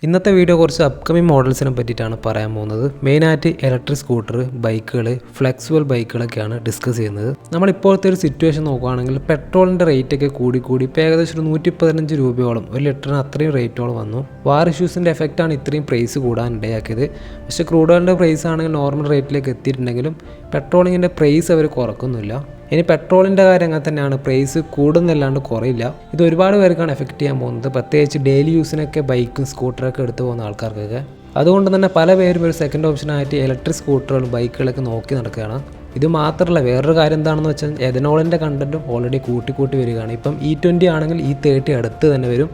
ഇന്നത്തെ വീഡിയോ കുറച്ച് അപ്കമിങ് മോഡൽസിനെ പറ്റിയിട്ടാണ് പറയാൻ പോകുന്നത്. മെയിനായിട്ട് ഇലക്ട്രിക് സ്കൂട്ടർ, ബൈക്കുകൾ, ഫ്ലെക്സിബിൾ ബൈക്കുകളൊക്കെയാണ് ഡിസ്കസ് ചെയ്യുന്നത്. നമ്മളിപ്പോഴത്തെ ഒരു സിറ്റുവേഷൻ നോക്കുകയാണെങ്കിൽ പെട്രോളിൻ്റെ റേറ്റൊക്കെ കൂടി ഇപ്പോൾ ഏകദേശം ഒരു 115 രൂപയോളം, ഒരു ലിറ്ററിന് അത്രയും റേറ്റോളം വന്നു. വാർ ഇഷ്യൂസിൻ്റെ എഫക്റ്റാണ് ഇത്രയും പ്രൈസ് കൂടാൻ ഇടയാക്കിയത്. പക്ഷേ ക്രൂഡ് ഓയിലിൻ്റെ പ്രൈസ് ആണെങ്കിൽ നോർമൽ റേറ്റിലേക്ക് എത്തിയിട്ടുണ്ടെങ്കിലും പെട്രോളിങ്ങിൻ്റെ പ്രൈസ് അവർ കുറക്കുന്നില്ല. ഇനി പെട്രോളിൻ്റെ കാര്യം അങ്ങനെ തന്നെയാണ്, പ്രൈസ് കൂടുന്നല്ലാണ്ട് കുറയില്ല. ഇത് ഒരുപാട് പേർക്കാണ് എഫക്റ്റ് ചെയ്യാൻ പോകുന്നത്, പ്രത്യേകിച്ച് ഡെയിലി യൂസിനൊക്കെ ബൈക്കും സ്കൂട്ടറൊക്കെ എടുത്തു പോകുന്ന ആൾക്കാർക്കൊക്കെ. അതുകൊണ്ട് തന്നെ പല പേരും ഒരു സെക്കൻഡ് ഓപ്ഷനായിട്ട് ഇലക്ട്രിക് സ്കൂട്ടറുകളും ബൈക്കുകളൊക്കെ നോക്കി നടക്കുകയാണ്. ഇത് മാത്രമല്ല, വേറൊരു കാര്യം എന്താണെന്ന് വെച്ചാൽ എഥനോളിൻ്റെ കണ്ടൻറ്റും ഓൾറെഡി കൂട്ടി വരികയാണ്. ഇപ്പം E20 ആണെങ്കിൽ E30 അടുത്ത് തന്നെ വരും.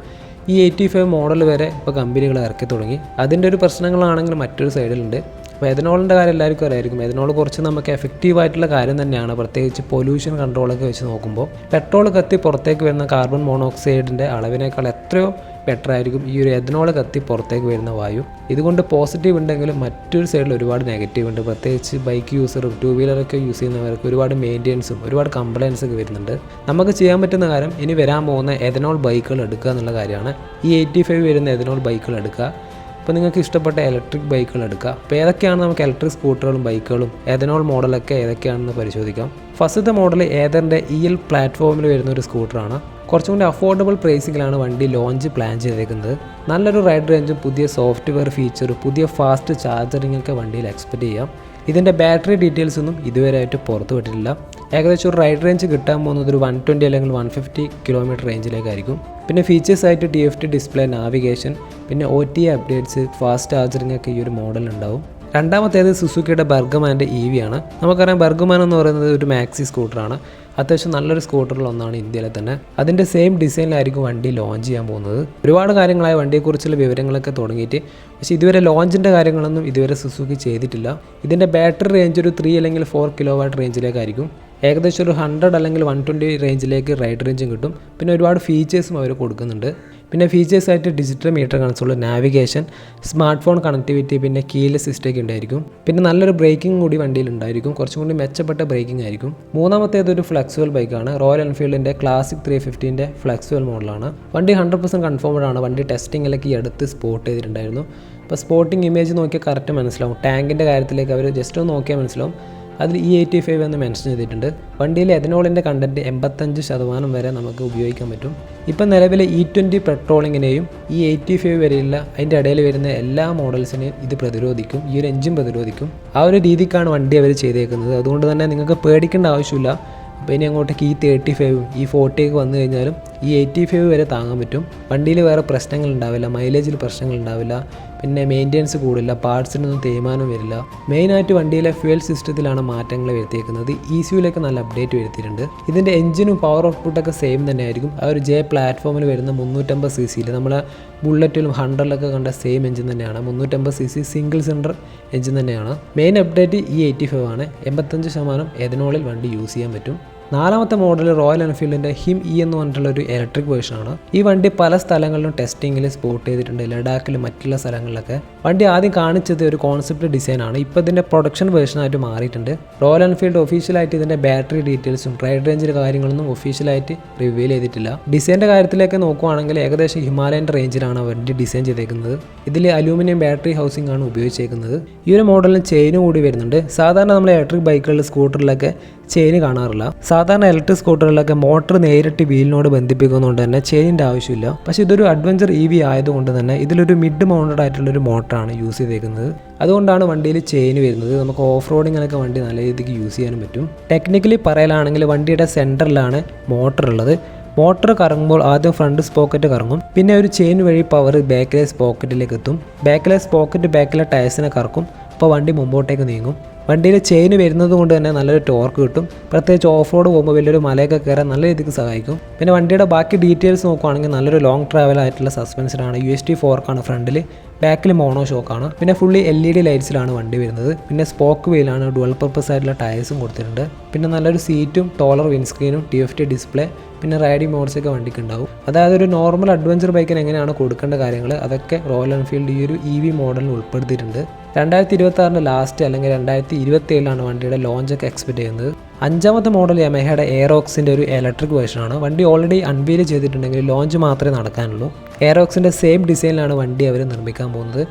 E85 മോഡൽ വരെ ഇപ്പോൾ കമ്പനികൾ ഇറക്കി തുടങ്ങി. അതിൻ്റെ ഒരു പ്രശ്നങ്ങളാണെങ്കിൽ മറ്റൊരു സൈഡിലുണ്ട്. അപ്പോൾ എഥനോളിൻ്റെ കാര്യം എല്ലാവർക്കും അറിയായിരിക്കും. എഥനോൾ കുറച്ച് നമുക്ക് എഫക്റ്റീവായിട്ടുള്ള കാര്യം തന്നെയാണ്, പ്രത്യേകിച്ച് പൊല്യൂഷൻ കൺട്രോളൊക്കെ വെച്ച് നോക്കുമ്പോൾ. പെട്രോൾ കത്തി പുറത്തേക്ക് വരുന്ന കാർബൺ മോണോക്സൈഡിൻ്റെ അളവിനേക്കാൾ എത്രയോ ബെറ്റർ ആയിരിക്കും ഈ ഒരു എഥനോൾ കത്തി പുറത്തേക്ക് വരുന്ന വായു. ഇതുകൊണ്ട് പോസിറ്റീവ് ഉണ്ടെങ്കിലും മറ്റൊരു സൈഡിൽ ഒരുപാട് നെഗറ്റീവ് ഉണ്ട്. പ്രത്യേകിച്ച് ബൈക്ക് യൂസറും 2 വീലറൊക്കെ യൂസ് ചെയ്യുന്നവർക്ക് ഒരുപാട് മെയിൻ്റെനൻസും ഒരുപാട് കംപ്ലയിൻസൊക്കെ വരുന്നുണ്ട്. നമുക്ക് ചെയ്യാൻ പറ്റുന്ന കാര്യം ഇനി വരാൻ പോകുന്ന എഥനോൾ ബൈക്കുകൾ എടുക്കുക എന്നുള്ള കാര്യമാണ്. E85 വരുന്ന എഥനോൾ ബൈക്കുകൾ എടുക്കുക. അപ്പോൾ നിങ്ങൾക്ക് ഇഷ്ടപ്പെട്ട ഇലക്ട്രിക് ബൈക്കുകൾ എടുക്കുക. അപ്പോൾ ഏതൊക്കെയാണ് നമുക്ക് ഇലക്ട്രിക് സ്കൂട്ടറുകളും ബൈക്കുകളും എഥനോൾ മോഡലൊക്കെ ഏതൊക്കെയാണെന്ന് പരിശോധിക്കാം. ഫസ്റ്റത്തെ മോഡൽ ഏതറിൻ്റെ EL പ്ലാറ്റ്ഫോമിൽ വരുന്ന ഒരു സ്കൂട്ടറാണ്. കുറച്ചും കൂടി അഫോർഡബിൾ പ്രൈസിങ്ങിലാണ് വണ്ടി ലോഞ്ച് പ്ലാൻ ചെയ്തേക്കുന്നത്. നല്ലൊരു റൈഡ് റേഞ്ചും പുതിയ സോഫ്റ്റ്വെയർ ഫീച്ചറും പുതിയ ഫാസ്റ്റ് ചാർജറിങ്ങൊക്കെ വണ്ടിയിൽ എക്സ്പെക്റ്റ് ചെയ്യാം. ഇതിൻ്റെ ബാറ്ററി ഡീറ്റെയിൽസ് ഒന്നും ഇതുവരെയായിട്ട് പുറത്തു വിട്ടിട്ടില്ല. ഏകദേശം ഒരു റൈഡ് റേഞ്ച് കിട്ടാൻ പോകുന്നത് ഒരു 120 അല്ലെങ്കിൽ 150 കിലോമീറ്റർ റേഞ്ചിലേക്കായിരിക്കും. പിന്നെ ഫീച്ചേഴ്സായിട്ട് TFT ഡിസ്പ്ലേ, നാവിഗേഷൻ, പിന്നെ OTA അപ്ഡേറ്റ്സ്, ഫാസ്റ്റ് ചാർജറിങ് ഒക്കെ ഈ ഒരു മോഡൽ ഉണ്ടാവും. രണ്ടാമത്തേത് സുസുക്കിയുടെ ബർഗമാൻ്റെ EV ആണ്. നമുക്കറിയാം ബർഗമാൻ എന്ന് പറയുന്നത് ഒരു മാക്സി സ്കൂട്ടറാണ്. അത്യാവശ്യം നല്ലൊരു സ്കൂട്ടറിൽ ഒന്നാണ് ഇന്ത്യയിലെ തന്നെ. അതിൻ്റെ സെയിം ഡിസൈനിലായിരിക്കും വണ്ടി ലോഞ്ച് ചെയ്യാൻ പോകുന്നത്. ഒരുപാട് കാര്യങ്ങളായ വണ്ടിയെക്കുറിച്ചുള്ള വിവരങ്ങളൊക്കെ തുടങ്ങിയിട്ട്, പക്ഷേ ഇതുവരെ ലോഞ്ചിൻ്റെ കാര്യങ്ങളൊന്നും ഇതുവരെ സുസുക്കി ചെയ്തിട്ടില്ല. ഇതിൻ്റെ ബാറ്ററി റേഞ്ച് ഒരു 3 അല്ലെങ്കിൽ 4 കിലോ വാട്ട് റേഞ്ചിലേക്കായിരിക്കും. ഏകദേശം ഒരു 100 അല്ലെങ്കിൽ 120 റേഞ്ചിലേക്ക് റൈഡ് റേഞ്ചും കിട്ടും. പിന്നെ ഒരുപാട് ഫീച്ചേഴ്സും അവർ കൊടുക്കുന്നുണ്ട്. പിന്നെ ഫീച്ചേഴ്സായിട്ട് digital meter console, navigation, smart phone connectivity, പിന്നെ കീലെസ് സിസ്റ്റമൊക്കെ ഉണ്ടായിരിക്കും. പിന്നെ നല്ലൊരു ബ്രേക്കിംഗ് കൂടി വണ്ടിയിൽ ഉണ്ടായിരിക്കും. കുറച്ചും കൂടി മെച്ചപ്പെട്ട ബ്രേക്കിംഗ് ആയിരിക്കും. മൂന്നാമത്തേത് ഒരു ഫ്ലെക്സിബിൾ ബൈക്കാണ്. റോയൽ എൻഫീൽഡിൻ്റെ ക്ലാസിക് 350ൻ്റെ ഫ്ലെക്സിബിൾ മോഡലാണ്. വണ്ടി 100% കൺഫേംഡ് ആണ്. വണ്ടി ടെസ്റ്റിങ്ങിലേക്ക് ഈ അടുത്ത് സ്പോട്ട് ചെയ്തിട്ടുണ്ടായിരുന്നു. അപ്പോൾ സ്പോട്ടിംഗ് ഇമേജ് നോക്കിയാൽ കറക്റ്റ് മനസ്സിലാവും. ടാങ്കിൻ്റെ കാര്യത്തിലേക്ക് അവർ ജസ്റ്റ് ഒന്ന് നോക്കിയാൽ മനസ്സിലാവും. അതിൽ E85 എന്ന് മെൻഷൻ ചെയ്തിട്ടുണ്ട്. വണ്ടിയിൽ എഥനോളിൻ്റെ കണ്ടൻറ്റ് 85% വരെ നമുക്ക് ഉപയോഗിക്കാൻ പറ്റും. ഇപ്പം നിലവിൽ E20 പെട്രോളിങ്ങിനെയും E85 വരെയുള്ള അതിൻ്റെ ഇടയിൽ വരുന്ന എല്ലാ മോഡൽസിനെയും ഇത് പ്രതിരോധിക്കും. ഈ ഒരു എഞ്ചിൻ പ്രതിരോധിക്കും. ആ ഒരു രീതിക്കാണ് വണ്ടി അവർ ചെയ്തേക്കുന്നത്. അതുകൊണ്ട് തന്നെ നിങ്ങൾക്ക് പേടിക്കേണ്ട ആവശ്യമില്ല. അപ്പോൾ ഇനി അങ്ങോട്ടേക്ക് E35 E40 വന്നു കഴിഞ്ഞാലും E85 വരെ താങ്ങാൻ പറ്റും. വണ്ടിയിൽ വേറെ പ്രശ്നങ്ങൾ ഉണ്ടാവില്ല, മൈലേജിൽ പ്രശ്നങ്ങൾ ഉണ്ടാവില്ല, പിന്നെ മെയിൻ്റെനൻസ് കൂടില്ല, പാർട്സിനൊന്നും തേയ്മാനം വരില്ല. മെയിനായിട്ട് വണ്ടിയിലെ ഫ്യൂൽ സിസ്റ്റത്തിലാണ് മാറ്റങ്ങൾ വരുത്തിയേക്കുന്നത്. ECUവിലേക്ക് നല്ല അപ്ഡേറ്റ് വരുത്തിയിട്ടുണ്ട്. ഇതിൻ്റെ എഞ്ചിനും പവർ ഔട്ട്പുട്ടൊക്കെ സെയിം തന്നെ ആയിരിക്കും. ആ ഒരു J പ്ലാറ്റ്ഫോമിൽ വരുന്ന 350 cc നമ്മളെ ബുള്ളറ്റിലും 100-ലൊക്കെ കണ്ട സെയിം എഞ്ചിൻ തന്നെയാണ്. 350 cc സിംഗിൾ സിലിണ്ടർ എഞ്ചിൻ തന്നെയാണ്. മെയിൻ അപ്ഡേറ്റ് E85 ആണ്. 85% എഥനോളിൽ വണ്ടി യൂസ് ചെയ്യാൻ പറ്റും. നാലാമത്തെ മോഡൽ റോയൽ എൻഫീൽഡിൻ്റെ HIM E എന്ന് പറഞ്ഞിട്ടുള്ള ഒരു ഇലക്ട്രിക് വേർഷനാണ്. ഈ വണ്ടി പല സ്ഥലങ്ങളിലും ടെസ്റ്റിങ്ങിൽ സ്പോട്ട് ചെയ്തിട്ടുണ്ട്, ലഡാക്കിലും മറ്റുള്ള സ്ഥലങ്ങളിലൊക്കെ. വണ്ടി ആദ്യം കാണിച്ചത് ഒരു കോൺസെപ്റ്റ് ഡിസൈനാണ്. ഇപ്പോൾ ഇതിൻ്റെ പ്രൊഡക്ഷൻ വേർഷനായിട്ട് മാറിയിട്ടുണ്ട്. റോയൽ എൻഫീൽഡ് ഒഫീഷ്യലായിട്ട് ഇതിൻ്റെ ബാറ്ററി ഡീറ്റെയിൽസും റൈഡ് റേഞ്ചിൻ്റെ കാര്യങ്ങളൊന്നും ഒഫീഷ്യലായിട്ട് റിവീൽ ചെയ്തിട്ടില്ല. ഡിസൈൻ്റെ കാര്യത്തിലേക്ക് നോക്കുകയാണെങ്കിൽ ഏകദേശം ഹിമാലയൻ്റെ റേഞ്ചിലാണ് വണ്ടി ഡിസൈൻ ചെയ്തേക്കുന്നത്. ഇതിൽ അലൂമിനിയം ബാറ്ററി ഹൗസിംഗ് ആണ് ഉപയോഗിച്ചേക്കുന്നത്. ഈ ഒരു മോഡലിന് ചെയിനും കൂടി വരുന്നുണ്ട്. സാധാരണ നമ്മൾ ഇലക്ട്രിക് ബൈക്കുകളിൽ സ്കൂട്ടറിലൊക്കെ ചെയിൻ കാണാറില്ല. സാധാരണ ഇലക്ട്രിക് സ്കൂട്ടറിലൊക്കെ മോട്ടർ നേരിട്ട് വീലിനോട് ബന്ധിപ്പിക്കുന്നതുകൊണ്ട് തന്നെ ചെയിനിൻ്റെ ആവശ്യമില്ല. പക്ഷേ ഇതൊരു അഡ്വഞ്ചർ EV ആയതുകൊണ്ട് തന്നെ ഇതിലൊരു മിഡ് മൗണ്ടഡ് ആയിട്ടുള്ളൊരു മോട്ടറാണ് യൂസ് ചെയ്തേക്കുന്നത്. അതുകൊണ്ടാണ് വണ്ടിയിൽ ചെയിൻ വരുന്നത്. നമുക്ക് ഓഫ് റോഡിങ്ങിനൊക്കെ വണ്ടി നല്ല രീതിക്ക് യൂസ് ചെയ്യാനും പറ്റും. ടെക്നിക്കലി പറയലാണെങ്കിൽ വണ്ടിയുടെ സെൻറ്ററിലാണ് മോട്ടർ ഉള്ളത്. മോട്ടർ കറങ്ങുമ്പോൾ ആദ്യം ഫ്രണ്ട് സ്പോക്കറ്റ് കറങ്ങും, പിന്നെ ഒരു ചെയിൻ വഴി പവർ ബാക്കിലെ സ്പോക്കറ്റിലേക്ക് എത്തും. ബാക്കിലെ സ്പോക്കറ്റ് ബാക്കിലെ ടയർസിനെ കറക്കും. അപ്പോൾ വണ്ടി മുമ്പോട്ടേക്ക് നീങ്ങും. വണ്ടിയിൽ ചെയിൻ വരുന്നത് കൊണ്ട് തന്നെ നല്ലൊരു ടോർക്ക് കിട്ടും. പ്രത്യേകിച്ച് ഓഫ് റോഡ് പോകുമ്പോൾ വലിയൊരു മലയൊക്കെ കയറാൻ നല്ല രീതിക്ക് സഹായിക്കും. പിന്നെ വണ്ടിയുടെ ബാക്കി ഡീറ്റെയിൽസ് നോക്കുകയാണെങ്കിൽ നല്ലൊരു ലോങ് ട്രാവൽ ആയിട്ടുള്ള സസ്പെൻഷനാണ്. USD ഫോർക്കാണ് ഫ്രണ്ടിൽ, ബാക്കിൽ മോണോ ഷോക്കാണ്. പിന്നെ ഫുള്ളി LED ലൈറ്റ്സിലാണ് വണ്ടി വരുന്നത്. പിന്നെ സ്പോക്ക് വീലാണ്, ഡുവൽ പർപ്പസ് ആയിട്ടുള്ള ടയേഴ്സും കൊടുത്തിട്ടുണ്ട്. പിന്നെ നല്ലൊരു സീറ്റും ടോളർ വിൻസ്ക്രീനും TFT ഡിസ്പ്ലേ, പിന്നെ റൈഡിംഗ് മോഡ്സൊക്കെ വണ്ടിക്ക് ഉണ്ടാവും. അതായത് ഒരു നോർമൽ അഡ്വഞ്ചർ ബൈക്കിന് എങ്ങനെയാണ് കൊടുക്കേണ്ട കാര്യങ്ങൾ അതൊക്കെ റോയൽ എൻഫീൽഡ് ഈ ഒരു EV മോഡലിൽ ഉൾപ്പെടുത്തിയിട്ടുണ്ട്. 2026 ലാസ്റ്റ് അല്ലെങ്കിൽ 2027 വണ്ടിയുടെ ലോഞ്ചൊക്കെ എക്സ്പെക്ട് ചെയ്യുന്നത്. അഞ്ചാമത്തെ മോഡൽ യമഹയുടെ എയറോക്സിൻ്റെ ഒരു ഇലക്ട്രിക് വേർഷനാണ്. വണ്ടി ഓൾറെഡി അൺവീൽ ചെയ്തിട്ടുണ്ടെങ്കിൽ ലോഞ്ച് മാത്രമേ നടക്കാനുള്ളൂ. എയറോക്സിൻ്റെ സെയിം ഡിസൈനിലാണ് വണ്ടി അവർ നിർമ്മിക്കാൻ പോകുന്നത്.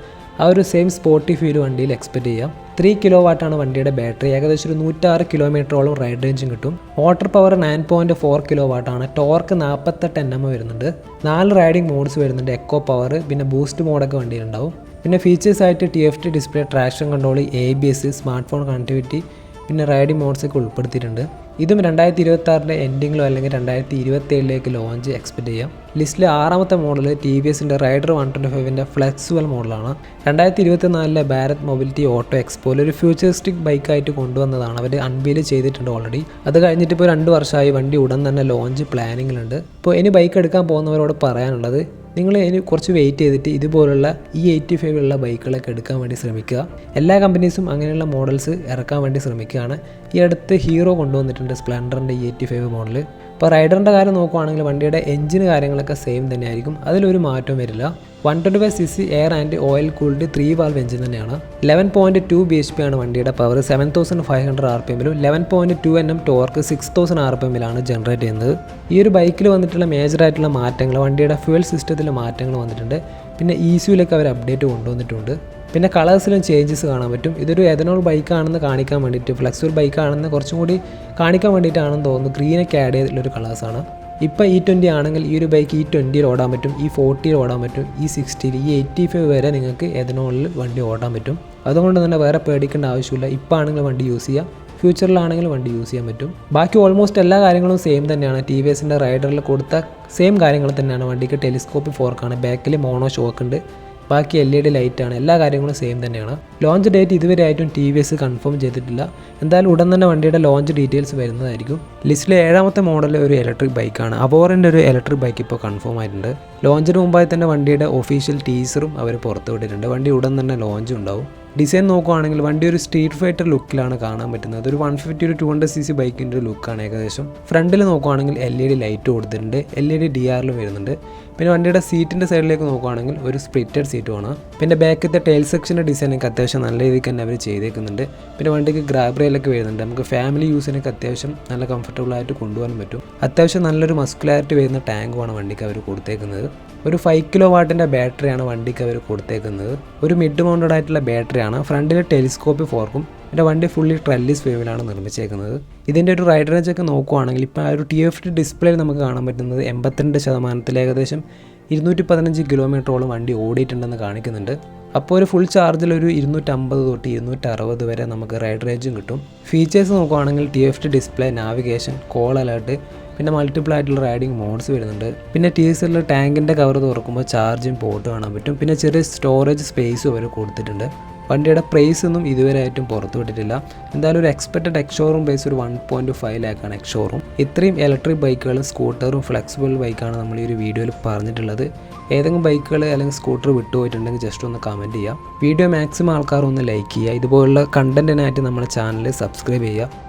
ആ ഒരു സെയിം സ്പോർട്ടി ഫീൽ വണ്ടിയിൽ എക്സ്പെക്ട് ചെയ്യാം. 3 കിലോ വാട്ടാണ് വണ്ടിയുടെ ബാറ്ററി. ഏകദേശം ഒരു 106 കിലോമീറ്ററോളം റൈഡ് റേഞ്ചും കിട്ടും. വാട്ടർ പവർ 9.4 കിലോ വാട്ടാണ്. ടോർക്ക് 48 Nm വരുന്നുണ്ട്. 4 റൈഡിംഗ് മോഡ്സ് വരുന്നുണ്ട്. എക്കോ പവർ, പിന്നെ ബൂസ്റ്റ് മോഡൊക്കെ വണ്ടിയിലുണ്ടാവും. പിന്നെ ഫീച്ചേഴ്സ് ആയിട്ട് TFT display, traction control, ABS, smart phone connectivity, പിന്നെ റൈഡിംഗ് മോഡ്സൊക്കെ ഉൾപ്പെടുത്തിയിട്ടുണ്ട്. ഇതും 2026 എൻഡിങ്ങിലോ അല്ലെങ്കിൽ 2027 ലോഞ്ച് എക്സ്പെക്ട് ചെയ്യാം. ലിസ്റ്റിലെ 6ാമത്തെ മോഡൽ TVSൻ്റെ റൈഡർ 125ൻ്റെ ഫ്ലെക്സിബിൾ മോഡലാണ്. 2024 ഭാരത് മൊബിലിറ്റി ഓട്ടോ എക്സ്പോയിൽ ഒരു ഫ്യൂച്ചറിസ്റ്റിക് ബൈക്കായിട്ട് കൊണ്ടുവന്നതാണ്. അവർ അൺവീൽ ചെയ്തിട്ടുണ്ട് ഓൾറെഡി. അത് കഴിഞ്ഞിട്ട് ഇപ്പോൾ 2 വർഷമായി. വണ്ടി ഉടൻ തന്നെ ലോഞ്ച് പ്ലാനിങ്ങിലുണ്ട്. ഇപ്പോൾ ഇനി ബൈക്ക് എടുക്കാൻ പോകുന്നവരോട് പറയാനുള്ളത്, നിങ്ങൾ ഇനി കുറച്ച് വെയിറ്റ് ചെയ്തിട്ട് ഇതുപോലുള്ള E85 ഉള്ള ബൈക്കുകളൊക്കെ എടുക്കാൻ വേണ്ടി ശ്രമിക്കുക. എല്ലാ കമ്പനീസും അങ്ങനെയുള്ള മോഡൽസ് ഇറക്കാൻ വേണ്ടി ശ്രമിക്കുകയാണ്. ഈ അടുത്ത് ഹീറോ കൊണ്ടുവന്നിട്ടുണ്ട് സ്പ്ലെൻഡറിൻ്റെ E85 മോഡൽ. ഇപ്പോൾ റൈഡറിൻ്റെ കാര്യം നോക്കുകയാണെങ്കിൽ വണ്ടിയുടെ എഞ്ചിന് കാര്യങ്ങളൊക്കെ സെയിം തന്നെയായിരിക്കും. അതിലൊരു മാറ്റവും വരില്ല. 125cc air and oil cooled 3 valve engine തന്നെയാണ്. 11.2 bhp ആണ് വണ്ടിയുടെ പവർ. 7500 RPM-ലും 11.2 Nm ടോർക്ക് 6000 RPM-ലാണ് ജനറേറ്റ് ചെയ്യുന്നത്. ഈ ഒരു ബൈക്കിൽ വന്നിട്ടുള്ള മേജറായിട്ടുള്ള മാറ്റങ്ങൾ, വണ്ടിയുടെ ഫ്യൂൽ സിസ്റ്റത്തിലെ മാറ്റങ്ങൾ വന്നിട്ടുണ്ട്. പിന്നെ ECUവിലൊക്കെ അവർ അപ്ഡേറ്റ് കൊണ്ടുവന്നിട്ടുണ്ട്. പിന്നെ കളേഴ്സിലും ചേഞ്ചസ് കാണാൻ പറ്റും. ഇതൊരു എഥനോൾ ബൈക്കാണെന്ന് കാണിക്കാൻ വേണ്ടിയിട്ട്, ഫ്ലെക്സിബിൾ ബൈക്കാണെന്ന് കുറച്ചും കൂടി കാണിക്കാൻ വേണ്ടിയിട്ടാണെന്ന് തോന്നുന്നു ഗ്രീനൊക്കെ ആഡ് ചെയ്തിട്ടുള്ളൊരു കളേഴ്സാണ്. ഇപ്പോൾ E20 ആണെങ്കിൽ ഈ ഒരു ബൈക്ക് E20 ഓടാൻ പറ്റും, E40 ഓടാൻ പറ്റും, E60, E85 വരെ നിങ്ങൾക്ക് എഥനോളിൽ വണ്ടി ഓടാൻ പറ്റും. അതുകൊണ്ട് തന്നെ വേറെ പേടിക്കേണ്ട ആവശ്യമില്ല. ഇപ്പോൾ ആണെങ്കിൽ വണ്ടി യൂസ് ചെയ്യാം, ഫ്യൂച്ചറിലാണെങ്കിൽ വണ്ടി യൂസ് ചെയ്യാൻ പറ്റും. ബാക്കി ഓൾമോസ്റ്റ് എല്ലാ കാര്യങ്ങളും സെയിം തന്നെയാണ്. TVSൻ്റെ റൈഡറിൽ കൊടുത്ത സെയിം കാര്യങ്ങൾ തന്നെയാണ്. വണ്ടിക്ക് ടെലിസ്കോപ്പിക് ഫോർക്കാണ്, ബാക്കിൽ മോണോ ഷോക്ക് ഉണ്ട്, ബാക്കി LED ലൈറ്റാണ്. എല്ലാ കാര്യങ്ങളും സെയിം തന്നെയാണ്. ലോഞ്ച് ഡേറ്റ് ഇതുവരെ ആയിട്ടും TVS കൺഫേം ചെയ്തിട്ടില്ല. എന്തായാലും ഉടൻ തന്നെ വണ്ടിയുടെ ലോഞ്ച് ഡീറ്റെയിൽസ് വരുന്നതായിരിക്കും. ലിസ്റ്റിലെ 7ാമത്തെ മോഡൽ ഒരു ഇലക്ട്രിക് ബൈക്കാണ്. അവോറിൻ്റെ ഒരു ഇലക്ട്രിക് ബൈക്ക് ഇപ്പോൾ കൺഫേം ആയിട്ടുണ്ട്. ലോഞ്ചിന് മുമ്പായി തന്നെ വണ്ടിയുടെ ഒഫീഷ്യൽ ടീസറും അവർ പുറത്തുവിട്ടിട്ടുണ്ട്. വണ്ടി ഉടൻ തന്നെ ലോഞ്ച് ഉണ്ടാവും. ഡിസൈൻ നോക്കുകയാണെങ്കിൽ വണ്ടി ഒരു സ്ട്രീറ്റ് ഫൈറ്റർ ലുക്കിലാണ് കാണാൻ പറ്റുന്നത്. ഒരു 150 to 200cc ബൈക്കിൻ്റെ ഒരു ലുക്കാണ് ഏകദേശം. ഫ്രണ്ടിൽ നോക്കുകയാണെങ്കിൽ LED ലൈറ്റ് കൊടുത്തിട്ടുണ്ട്, LED DRലും വരുന്നുണ്ട്. പിന്നെ വണ്ടിയുടെ സീറ്റിൻ്റെ സൈഡിലേക്ക് നോക്കുകയാണെങ്കിൽ ഒരു സ്പ്ലിറ്റഡ് സീറ്റുമാണ്. പിന്നെ ബാക്കത്തെ ടൈൽ സെക്ഷൻ്റെ ഡിസൈനൊക്കെ അത്യാവശ്യം നല്ല രീതിക്ക് തന്നെ അവർ ചെയ്തേക്കുന്നുണ്ട്. പിന്നെ വണ്ടിക്ക് ഗ്രാബ് റെയിലൊക്കെ വരുന്നുണ്ട്. നമുക്ക് ഫാമിലി യൂസിനൊക്കെ അത്യാവശ്യം നല്ല കംഫർട്ടബിൾ ആയിട്ട് കൊണ്ടുപോകാൻ പറ്റും. അത്യാവശ്യം നല്ലൊരു മസ്കുലാരിറ്റി വരുന്ന ടാങ്കുമാണ് വണ്ടിക്ക് അവർ കൊടുത്തേക്കുന്നത്. ഒരു 5 കിലോ വാട്ടിൻ്റെ ബാറ്ററിയാണ് വണ്ടിക്ക് അവർ കൊടുത്തേക്കുന്നത്. ഒരു മിഡ് മൗണ്ടഡ് ആയിട്ടുള്ള ബാറ്ററിയാണ്. ഫ്രണ്ടിൽ ടെലിസ്കോപ്പിക് ഫോർക്കും. പിന്നെ വണ്ടി ഫുള്ളി ട്രെല്ലിസ് വേവിലാണ് നിർമ്മിച്ചേക്കുന്നത്. ഇതിൻ്റെ ഒരു റൈഡ് റേഞ്ച് ഒക്കെ നോക്കുകയാണെങ്കിൽ ഇപ്പോൾ ആ ഒരു TFT ഡിസ്പ്ലേയിൽ നമുക്ക് കാണാൻ പറ്റുന്നത് 82%, ഏകദേശം 215 കിലോമീറ്ററോളം വണ്ടി ഓടിയിട്ടുണ്ടെന്ന് കാണിക്കുന്നുണ്ട്. അപ്പോൾ ഒരു ഫുൾ ചാർജിൽ ഒരു 250 തൊട്ട് 260 വരെ നമുക്ക് റൈഡ് റേഞ്ചും കിട്ടും. ഫീച്ചേഴ്സ് നോക്കുകയാണെങ്കിൽ TFT display, navigation, call alert, പിന്നെ മൾട്ടിപ്പിൾ ആയിട്ടുള്ള റൈഡിംഗ് മോഡ്സ് വരുന്നുണ്ട്. പിന്നെ TCL ടാങ്കിൻ്റെ കവർ തുറക്കുമ്പോൾ ചാർജിങ് പോർട്ട് കാണാൻ പറ്റും. പിന്നെ ചെറിയ സ്റ്റോറേജ് സ്പേസും അവർ കൊടുത്തിട്ടുണ്ട്. വണ്ടിയുടെ പ്രൈസ് ഒന്നും ഇതുവരെ ആയിട്ടും പുറത്തു വിട്ടിട്ടില്ല. എന്തായാലും ഒരു എക്സ്പെക്റ്റഡ് എക്സ്ഷോറൂം പ്രൈസ് ഒരു 1.5 ലാഖാണ് എക്സ്ഷോറൂം. ഇത്രയും ഇലക്ട്രിക് ബൈക്കുകളും സ്കൂട്ടറും ഫ്ലെക്സിബിൾ ബൈക്കാണ് നമ്മൾ ഈ ഒരു വീഡിയോയിൽ പറഞ്ഞിട്ടുള്ളത്. ഏതെങ്കിലും ബൈക്കുകൾ അല്ലെങ്കിൽ സ്കൂട്ടർ വിട്ടുപോയിട്ടുണ്ടെങ്കിൽ ജസ്റ്റ് ഒന്ന് കമൻറ്റ് ചെയ്യുക. വീഡിയോ മാക്സിമം ആൾക്കാർ ഒന്ന് ലൈക്ക് ചെയ്യുക. ഇതുപോലുള്ള കണ്ടൻറ്റിനായിട്ട് നമ്മുടെ ചാനൽ സബ്സ്ക്രൈബ് ചെയ്യുക.